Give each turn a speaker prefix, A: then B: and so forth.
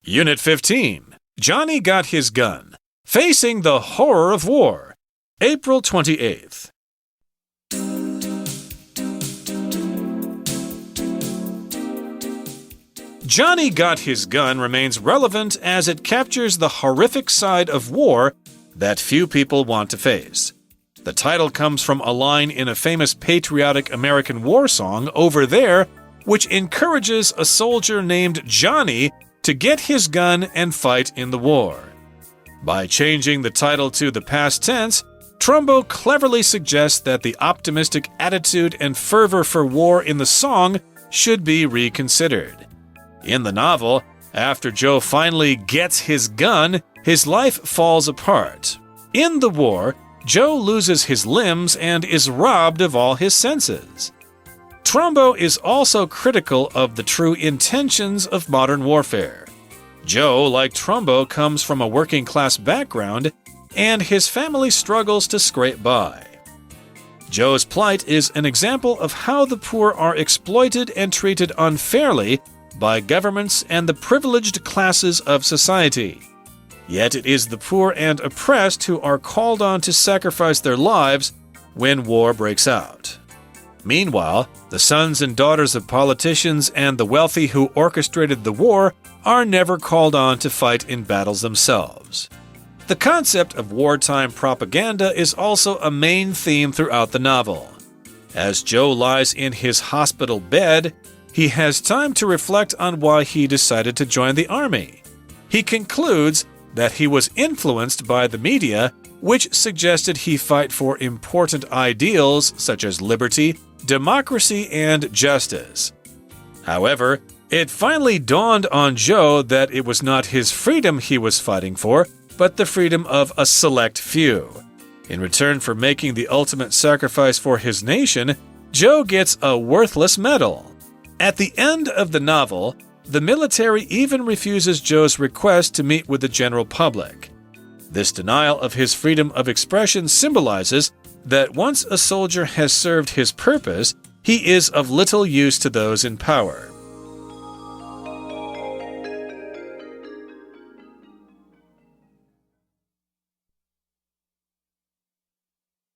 A: Unit 15, Johnny Got His Gun, Facing the Horror of War, April 28th. Johnny Got His Gun remains relevant as it captures the horrific side of war that few people want to face. The title comes from a line in a famous patriotic American war song, Over There, which encourages a soldier named Johnny to get his gun and fight in the war. By changing the title to the past tense, Trumbo cleverly suggests that the optimistic attitude and fervor for war in the song should be reconsidered. In the novel, after Joe finally gets his gun, his life falls apart. In the war, Joe loses his limbs and is robbed of all his senses. Trumbo is also critical of the true intentions of modern warfare. Joe, like Trumbo, comes from a working-class background, and his family struggles to scrape by. Joe's plight is an example of how the poor are exploited and treated unfairly by governments and the privileged classes of society. Yet it is the poor and oppressed who are called on to sacrifice their lives when war breaks out. Meanwhile, the sons and daughters of politicians and the wealthy who orchestrated the war are never called on to fight in battles themselves. The concept of wartime propaganda is also a main theme throughout the novel. As Joe lies in his hospital bed, he has time to reflect on why he decided to join the army. He concludes that he was influenced by the media, which suggested he fight for important ideals such as liberty, democracy, and justice. However, it finally dawned on Joe that it was not his freedom he was fighting for, but the freedom of a select few. In return for making the ultimate sacrifice for his nation, Joe gets a worthless medal. At the end of the novel, the military even refuses Joe's request to meet with the general public. This denial of his freedom of expression symbolizes that once a soldier has served his purpose, he is of little use to those in power.